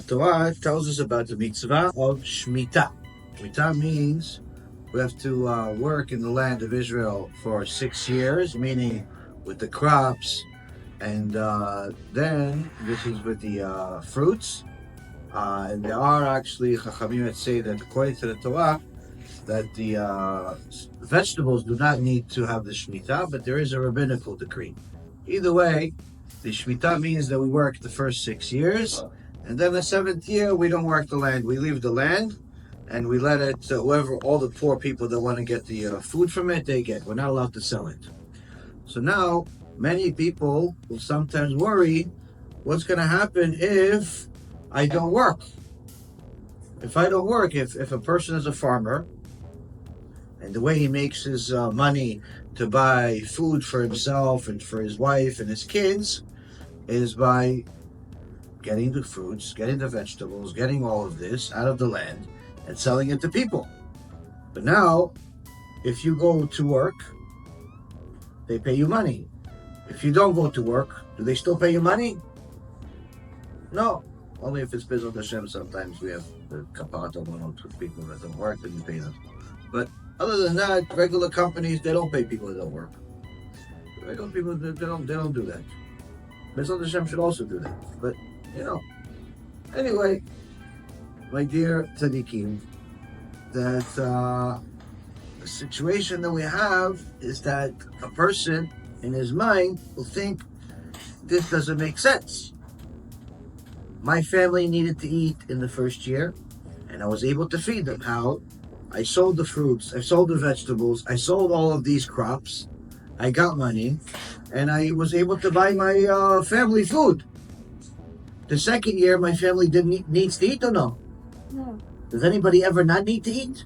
Torah tells us about the Mitzvah of Shmita. Shmita means we have to work in the land of Israel for 6 years, meaning with the crops, and then this is with the fruits. And there are actually Chachamim that say that according to the Torah, that the vegetables do not need to have the Shmita, but there is a rabbinical decree. Either way, the Shmita means that we work the first 6 years, and then the 7th year we don't work the land. We leave the land, and we let it, whoever, all the poor people that want to get the food from it, they get. We're not allowed to sell it. So now, many people will sometimes worry, what's going to happen if I don't work? If I don't work, if a person is a farmer, and the way he makes his money to buy food for himself and for his wife and his kids is by getting the fruits, getting the vegetables, getting all of this out of the land and selling it to people. But now, if you go to work, they pay you money. If you don't go to work, do they still pay you money? No. Only if it's BeEzrat HaShem. Sometimes we have the kapata going on to people that don't work, then you pay them. But other than that, regular companies, they don't pay people that don't work. Regular people, they don't do that. BeEzrat HaShem should also do that. But, anyway, my dear tzadikim, that the situation that we have is that a person in his mind will think, this doesn't make sense. My family needed to eat in the first year, and I was able to feed them. How? I sold the fruits, I sold the vegetables, I sold all of these crops, I got money, and I was able to buy my family food. The second year, my family needs to eat or no? No. Does anybody ever not need to eat?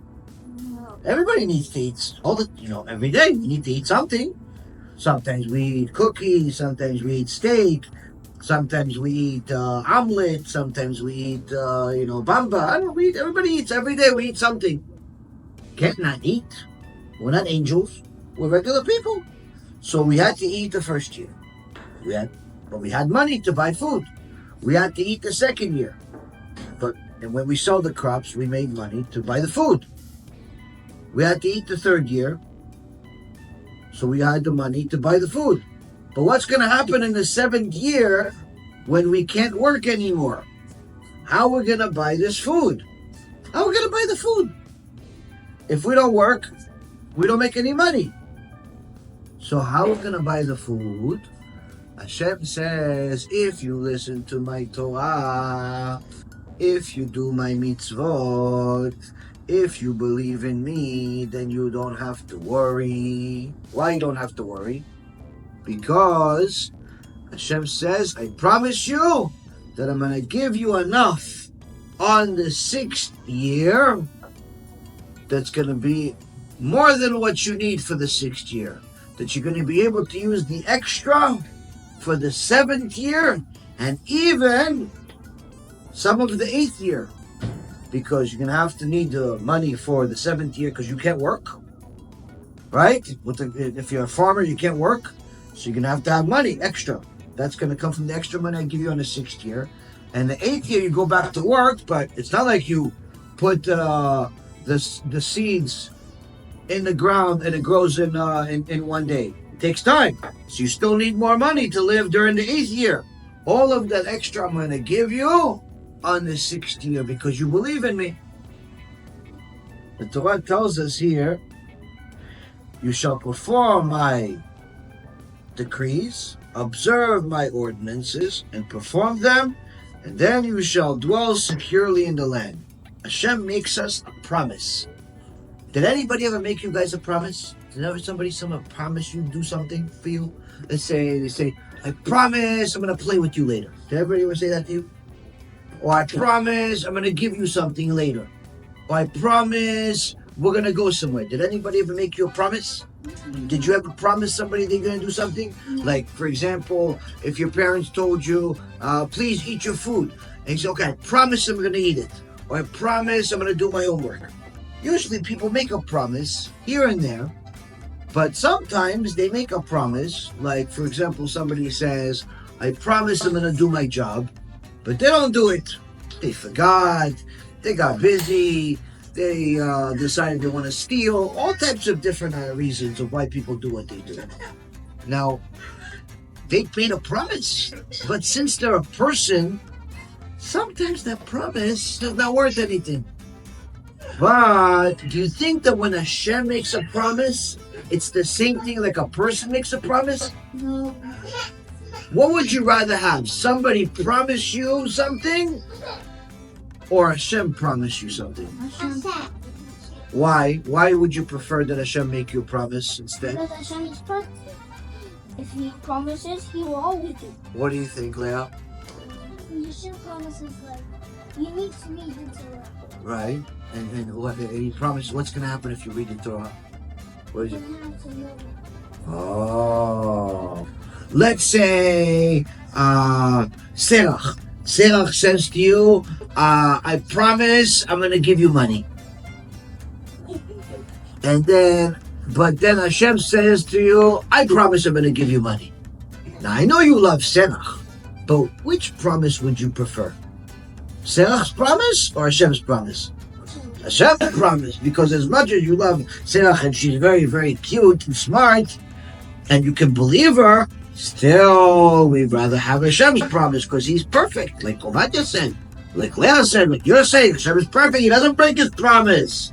No. Everybody needs to eat. Every day we need to eat something. Sometimes we eat cookies, sometimes we eat steak, sometimes we eat omelet, sometimes we eat, bamba. Everybody eats. Every day we eat something. Can't not eat. We're not angels. We're regular people. So we had to eat the first year. But we had money to buy food. We had to eat the second year. And when we sold the crops, we made money to buy the food. We had to eat the third year. So we had the money to buy the food. But what's going to happen in the 7th year when we can't work anymore? How are we going to buy this food? How are we going to buy the food? If we don't work, we don't make any money. So how are we going to buy the food? Hashem says, if you listen to my Torah, if you do my mitzvot, if you believe in me, then you don't have to worry. Why you don't have to worry? Because Hashem says, I promise you that I'm going to give you enough on the 6th year that's going to be more than what you need for the 6th year. That you're going to be able to use the extra for the 7th year and even some of the 8th year. Because you're going to have to need the money for the 7th year because you can't work. Right? If you're a farmer, you can't work. So you're going to have money extra. That's going to come from the extra money I give you on the 6th year. And the 8th year, you go back to work, but it's not like you put the seeds in the ground and it grows in 1 day. It takes time. So you still need more money to live during the 8th year. All of that extra I'm going to give you on the 6th year because you believe in me. The Torah tells us here, you shall perform my decrees, observe my ordinances, and perform them, and then you shall dwell securely in the land. Hashem makes us a promise. Did anybody ever make you guys a promise? Did ever somebody promise you do something for you? They say, I promise I'm going to play with you later. Did everybody ever say that to you? Or I promise I'm going to give you something later. Or I promise we're going to go somewhere. Did anybody ever make you a promise? Did you ever promise somebody they're going to do something? Like, for example, if your parents told you, please eat your food. And you say, okay, I promise I'm going to eat it. Or I promise I'm going to do my homework. Usually people make a promise here and there. But sometimes they make a promise. Like, for example, somebody says, I promise I'm going to do my job. But they don't do it. They forgot. They got busy. They decided they want to steal. All types of different reasons of why people do what they do. Now, they made a promise, but since they're a person, sometimes that promise is not worth anything. But do you think that when Hashem makes a promise, it's the same thing like a person makes a promise? No. What would you rather have? Somebody promise you something, or Hashem promise you something? Hashem. Why? Why would you prefer that Hashem make you a promise instead? Because Hashem is perfect. If He promises, He will always do. What do you think, Leah? Hashem promises like you need to read the Torah. Right. And what he promised, what's going to happen if you read the Torah? What is it? You have to know. Oh. Let's say, Serach. Serach says to you, I promise I'm going to give you money. But then Hashem says to you, I promise I'm going to give you money. Now, I know you love Serach, but which promise would you prefer? Serach's promise or Hashem's promise? Hashem's promise, because as much as you love Serach and she's very, very cute and smart, and you can believe her, still we'd rather have Hashem's promise because He's perfect, like Ovadia said, like Leah said, like you're saying, Hashem is perfect. He doesn't break His promise.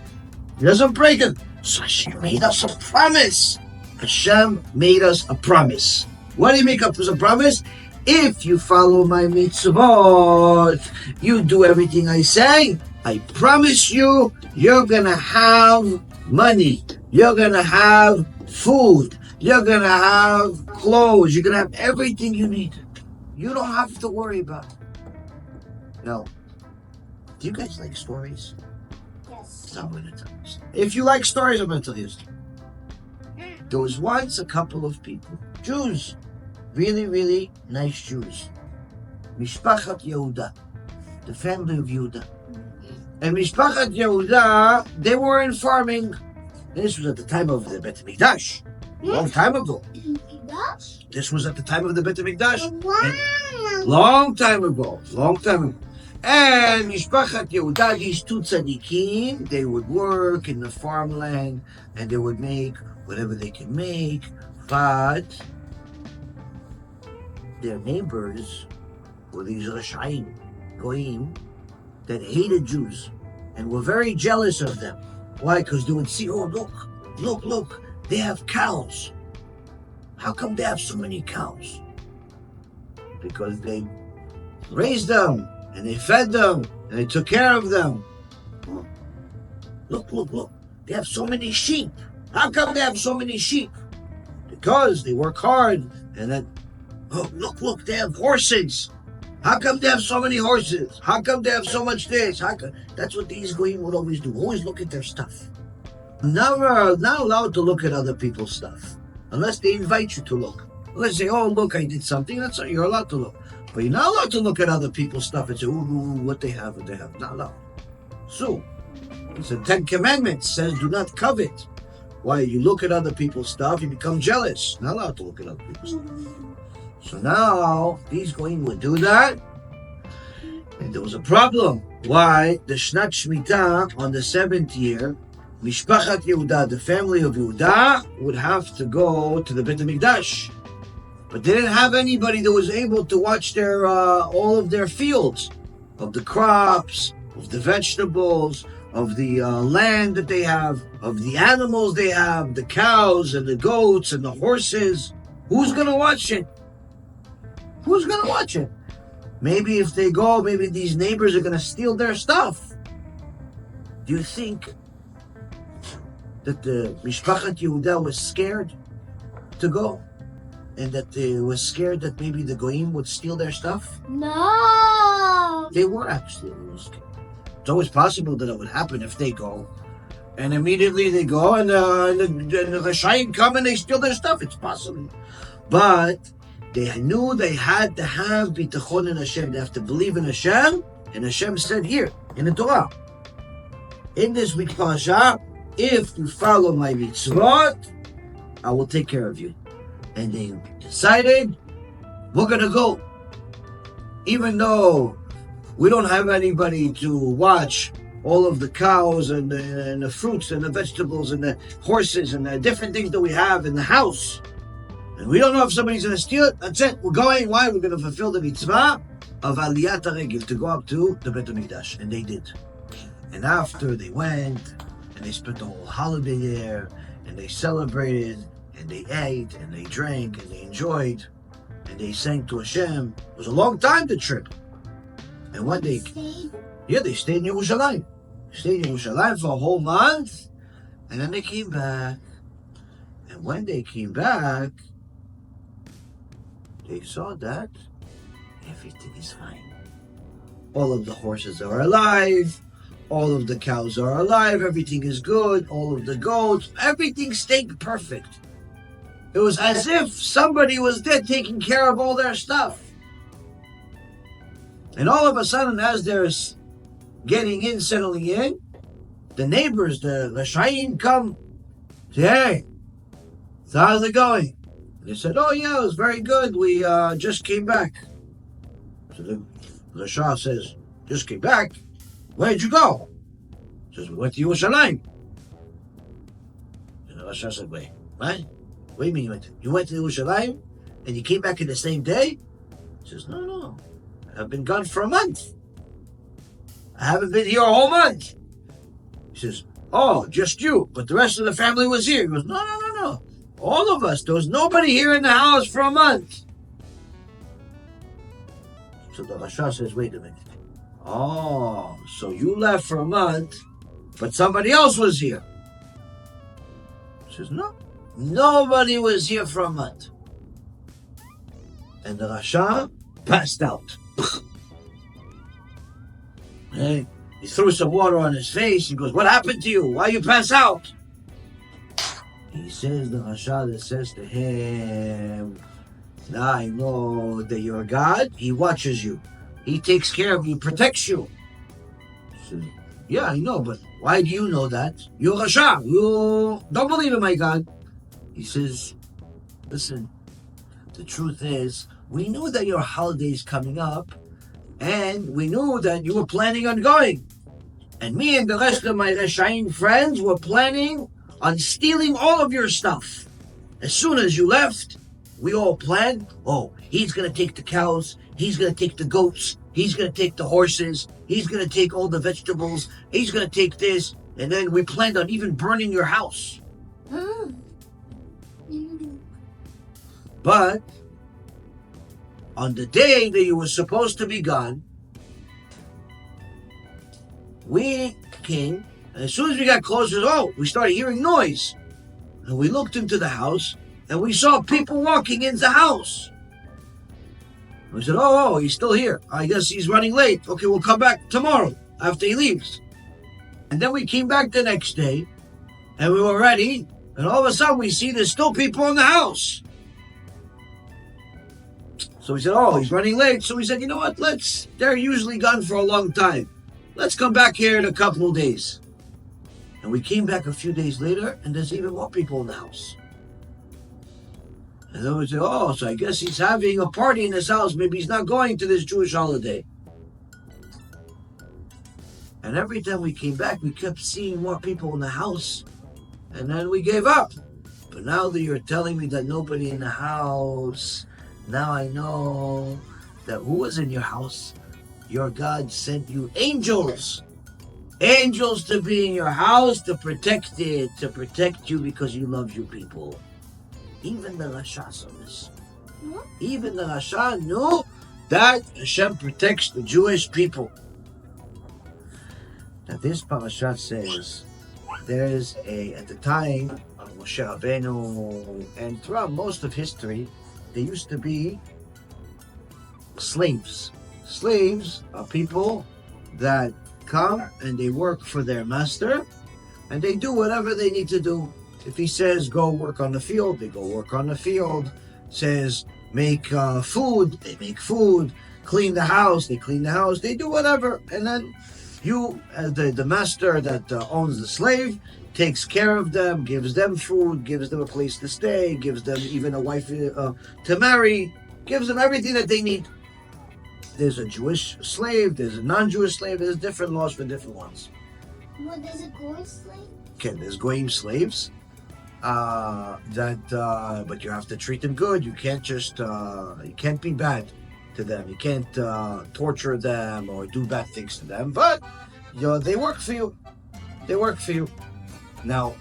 He doesn't break it. So Hashem made us a promise. Hashem made us a promise. What did He make us a promise? If you follow my mitzvot, you do everything I say, I promise you, you're going to have money. You're going to have food. You're going to have clothes. You're going to have everything you need. You don't have to worry about it. No. Do you guys like stories? Yes. I'm going to tell you. If you like stories, I'm going to tell you a story. There was once a couple of people, Jews, really, really nice Jews. Mishpachat Yehuda, the family of Yehuda. And Mishpachat Yehuda, they were in farming. And this was at the time of the Bet HaMikdash. Long time ago. This was at the time of the Bet HaMikdash. Wow. Long time ago. And Mishpachat Yehuda, these two tzadikim, they would work in the farmland and they would make whatever they can make. But their neighbors were these Rashaim, Goyim, that hated Jews and were very jealous of them. Why? Because they would see, oh, look, they have cows. How come they have so many cows? Because they raised them and they fed them and they took care of them. Look, they have so many sheep. How come they have so many sheep? Because they work hard and then, oh, look, they have horses. How come they have so many horses? How come they have so much this? That's what these goyim would always do. Always look at their stuff. Not allowed to look at other people's stuff. Unless they invite you to look. Unless they say, oh, look, I did something. That's all. You're allowed to look. But you're not allowed to look at other people's stuff and say, ooh, what they have, what they have. Not allowed. So, it's the 10 Commandments says do not covet. Why? You look at other people's stuff, you become jealous. Not allowed to look at other people's stuff. So now, these goyim would do that, and there was a problem. Why? The Shnat Shmita, on the 7th year, Mishpachat Yehuda, the family of Yehuda, would have to go to the Bet HaMikdash. But they didn't have anybody that was able to watch their all of their fields, of the crops, of the vegetables, of the land that they have, of the animals they have, the cows and the goats and the horses. Who's going to watch it? Who's going to watch it? Maybe if they go, maybe these neighbors are going to steal their stuff. Do you think that the Mishpachat Yehuda was scared to go? And that they were scared that maybe the Goyim would steal their stuff? No! They were actually really scared. It's always possible that it would happen if they go. And immediately they go and the Rashaim come and they steal their stuff. It's possible. But they knew they had to have bitachon in Hashem. They have to believe in Hashem. And Hashem said here, in the Torah, in this week's parasha, if you follow my mitzvot, I will take care of you. And they decided, we're going to go. Even though We don't have anybody to watch all of the cows and the fruits and the vegetables and the horses and the different things that we have in the house. And we don't know if somebody's going to steal it. That's it. We're going. Why? We're going to fulfill the mitzvah of Aliyat HaRegel, to go up to the Beit HaMikdash. And they did. And after they went, and they spent the whole holiday there, and they celebrated, and they ate, and they drank, and they enjoyed, and they sang to Hashem. It was a long time, the trip. And when they Stayed? Yeah, they stayed in Yerushalayim. They stayed in Yerushalayim for a whole month, and then they came back. And when they came back, they saw that everything is fine. All of the horses are alive. All of the cows are alive. Everything is good. All of the goats. Everything stayed perfect. It was as if somebody was there taking care of all their stuff. And all of a sudden, as they're getting in, settling in, the neighbors, the Rashayim come, say, hey, so how's it going? They said, oh yeah, it was very good. We just came back. So the Rasha says, just came back? Where'd you go? He says, we went to Yerushalayim. And the Rasha said, wait, what? What do you mean you went to Yerushalayim and you came back in the same day? He says, no. I've been gone for a month. I haven't been here a whole month. He says, oh, just you, but the rest of the family was here. He goes, no. All of us. There was nobody here in the house for a month. So the Rasha says, wait a minute. Oh, so you left for a month, but somebody else was here. He says, no. Nobody was here for a month. And the Rasha passed out. Hey, he threw some water on his face. He goes, what happened to you? Why you pass out? He says, the Rasha that says to him, now I know that you're God. He watches you. He takes care of you, protects you. He says, yeah, I know, but why do you know that? You're Rasha. You don't believe in my God. He says, listen, the truth is, we knew that your holiday is coming up, and we knew that you were planning on going. And me and the rest of my Reshaim friends were planning on stealing all of your stuff. As soon as you left, we all planned, oh, he's going to take the cows, he's going to take the goats, he's going to take the horses, he's going to take all the vegetables, he's going to take this, and then we planned on even burning your house. But on the day that you were supposed to be gone, we came, and as soon as we got closer, we started hearing noise. And we looked into the house, and we saw people walking into the house. We said, he's still here. I guess he's running late. Okay, we'll come back tomorrow after he leaves. And then we came back the next day, and we were ready, and all of a sudden we see there's still people in the house. So we said, he's running late. So we said, you know what, they're usually gone for a long time. Let's come back here in a couple of days. And we came back a few days later, and there's even more people in the house. And then we said, so I guess he's having a party in his house. Maybe he's not going to this Jewish holiday. And every time we came back, we kept seeing more people in the house. And then we gave up. But now that you're telling me that nobody in the house, now I know that who was in your house? Your God sent you angels. Angels to be in your house, to protect it, to protect you because you love your people. Even the Rasha saw this. Even the Rasha knew that Hashem protects the Jewish people. Now this parasha says there's at the time of Moshe Rabbeinu and throughout most of history, there used to be slaves. Slaves are people that come and they work for their master and they do whatever they need to do. If he says go work on the field, they go work on the field. Says make food, they make food. Clean the house, they clean the house. They do whatever. And then you, the master that owns the slave, takes care of them, gives them food, gives them a place to stay, gives them even a wife to marry, gives them everything that they need. there's a Jewish slave, there's a non-Jewish slave, there's different laws for different ones. What is a goy slave? Okay, there's goyim slaves, but you have to treat them good. You can't just, you can't be bad to them. You can't torture them or do bad things to them. But they work for you. They work for you. Now,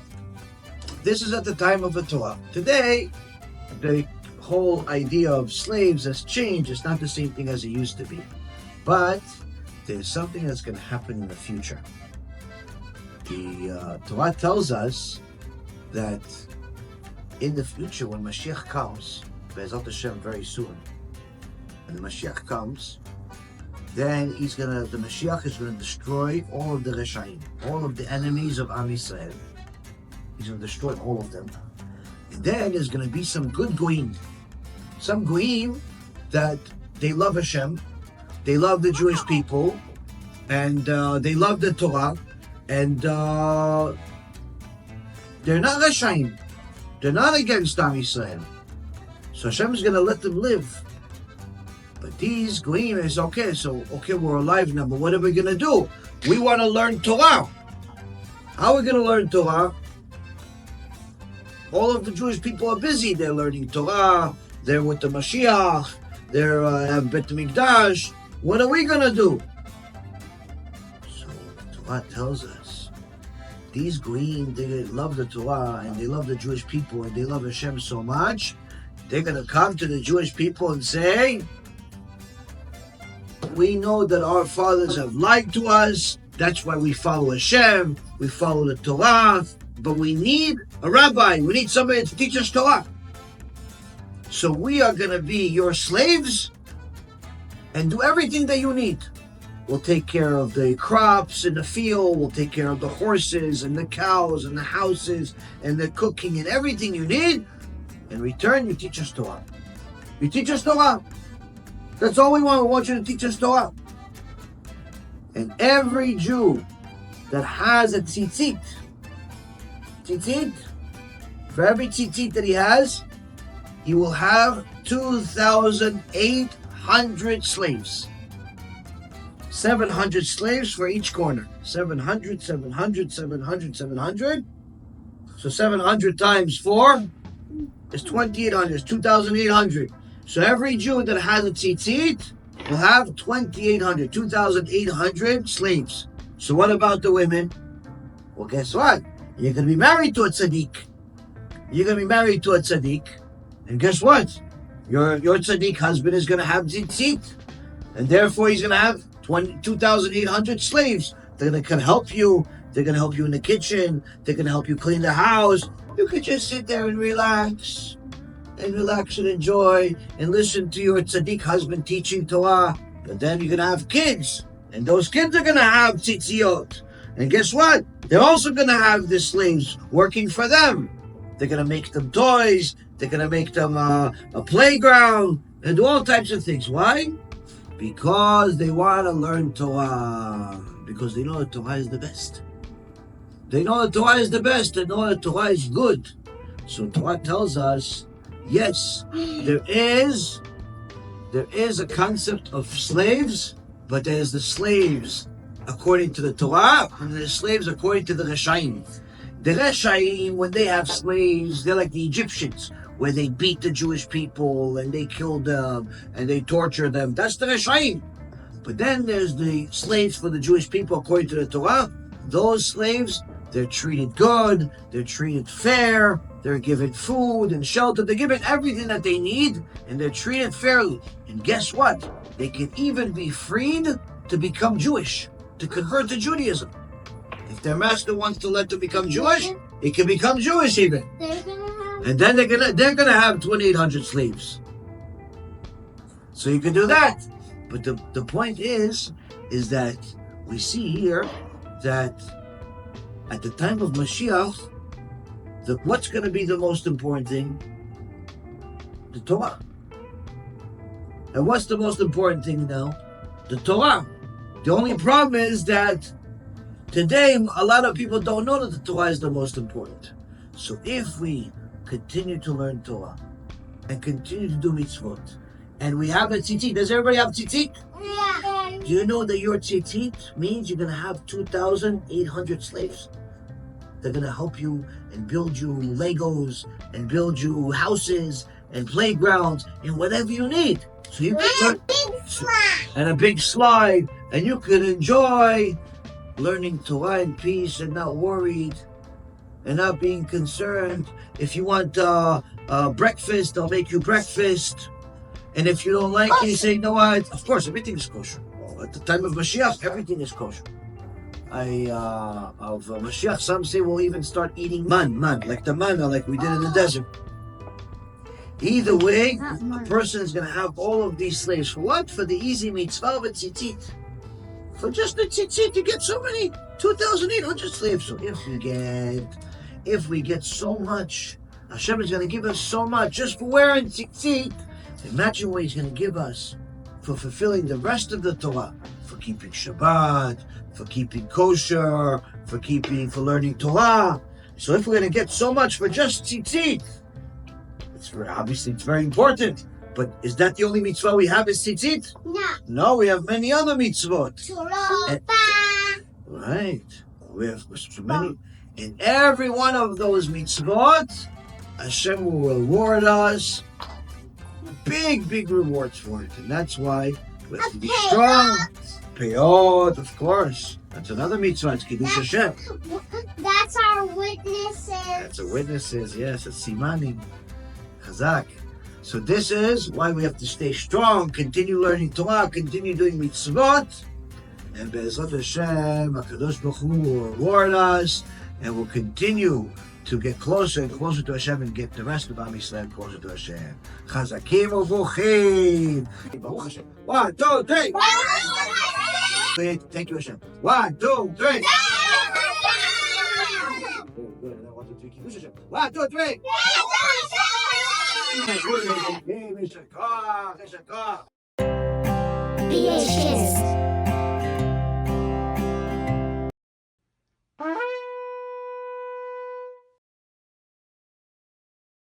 this is at the time of the Torah. Today, the whole idea of slaves has changed. It's not the same thing as it used to be. But there's something that's going to happen in the future. The Torah tells us that in the future, when Mashiach comes, BeEzrat HaShem very soon, when the Mashiach comes, then the Mashiach is going to destroy all of the Reshaim, all of the enemies of Am Yisrael. He's going to destroy all of them. And then there's going to be some good goyim. Some goyim that they love Hashem, they love the Jewish people, and they love the Torah, and they're not Reshaim. They're not against Am Yisrael. So Hashem is going to let them live. But these goyim is okay, we're alive now, but what are we going to do? We want to learn Torah. How are we going to learn Torah? All of the Jewish people are busy. They're learning Torah. They're with the Mashiach. They're have Bet Mikdash. What are we going to do? So Torah tells us, these goyim, they love the Torah and they love the Jewish people and they love Hashem so much, they're going to come to the Jewish people and say, we know that our fathers have lied to us. That's why we follow Hashem. We follow the Torah. But we need a rabbi. We need somebody to teach us Torah. So we are going to be your slaves and do everything that you need. We'll take care of the crops in the field. We'll take care of the horses and the cows and the houses and the cooking and everything you need. In return, you teach us Torah. You teach us Torah. That's all we want. We want you to teach us Torah. And every Jew that has a tzitzit, for every tzitzit that he has, he will have 2,800 slaves. 700 slaves for each corner. 700, 700, 700, 700. So 700 times 4 is 2,800. It's 2,800. So every Jew that has a tzitzit will have 2,800, 2,800 slaves. So what about the women? Well, guess what? You're going to be married to a tzadik. You're going to be married to a tzadik. And guess what? Your tzadik husband is going to have tzitzit. And therefore he's going to have 2,800 slaves. They're going to help you. They're going to help you in the kitchen. They're going to help you clean the house. You could just sit there and relax and enjoy and listen to your tzaddik husband teaching Torah. But then you're going to have kids. And those kids are going to have tzitziot. And guess what? They're also going to have the slaves working for them. They're going to make them toys. They're going to make them a playground and do all types of things. Why? Because they want to learn Torah. Because they know that Torah is the best. They know that Torah is the best. They know that Torah is good. So Torah tells us, yes, there is a concept of slaves, but there's the slaves according to the Torah, and the slaves according to the Reshaim. The Reshaim, when they have slaves, they're like the Egyptians, where they beat the Jewish people, and they kill them, and they torture them. That's the Reshaim. But then there's the slaves for the Jewish people according to the Torah. Those slaves, they're treated good, they're treated fair, they're given food and shelter, they're given everything that they need, and they're treated fairly. And guess what? They can even be freed to become Jewish, to convert to Judaism. If their master wants to let them become Jewish, they can become Jewish even. And then they're gonna have 2,800 slaves. So you can do that. But the point is that we see here that at the time of Mashiach, what's going to be the most important thing? The Torah. And what's the most important thing now? The Torah. The only problem is that today a lot of people don't know that the Torah is the most important. So if we continue to learn Torah and continue to do mitzvot And we have a tzitzit. Does everybody have tzitzit? Yeah. Do you know that your tzitzit means you're going to have 2,800 slaves? They're going to help you and build you Legos and build you houses and playgrounds and whatever you need. So you can and a big slide, and you can enjoy learning Torah in peace and not worried and not being concerned. If you want breakfast, they'll make you breakfast. And if you don't like it, you say, no, of course, everything is kosher. Well, at the time of Mashiach, everything is kosher. Of Mashiach, some say we'll even start eating man, like the manna, like we did in the desert. Either way, a person is going to have all of these slaves. For what? For the easy mitzvah of a tzitzit. For just the tzitzit, you get so many, 2,800 slaves. So if we get so much, Hashem is going to give us so much just for wearing tzitzit. Imagine what He's going to give us for fulfilling the rest of the Torah, for keeping Shabbat, for keeping kosher, for learning Torah. So if we're going to get so much for just tzitzit, it's very important. But is that the only mitzvah we have is tzitzit? No. No, we have many other mitzvot. Torah. Right. We have so many. In every one of those mitzvot, Hashem will reward us big rewards for it. And that's why we have to be strong. Peyot, of course. That's another mitzvah. It's Kiddush Hashem. That's our witnesses. That's our witnesses. Yes, it's simanim. Chazak. So this is why we have to stay strong, continue learning Torah, continue doing mitzvot, and BeEzrat HaShem, HaKadosh Baruch Hu will reward us, and we'll continue to get closer and closer to Hashem and get the rest of Am Yisrael closer to Hashem. Chazakim uvuchim. Baruch Hashem. 1, 2, 3. Thank you, Hashem. 1, 2, 3. Good. 1, 2, 3. Kiddush Hashem. 1, 2, 3. BeEzrat.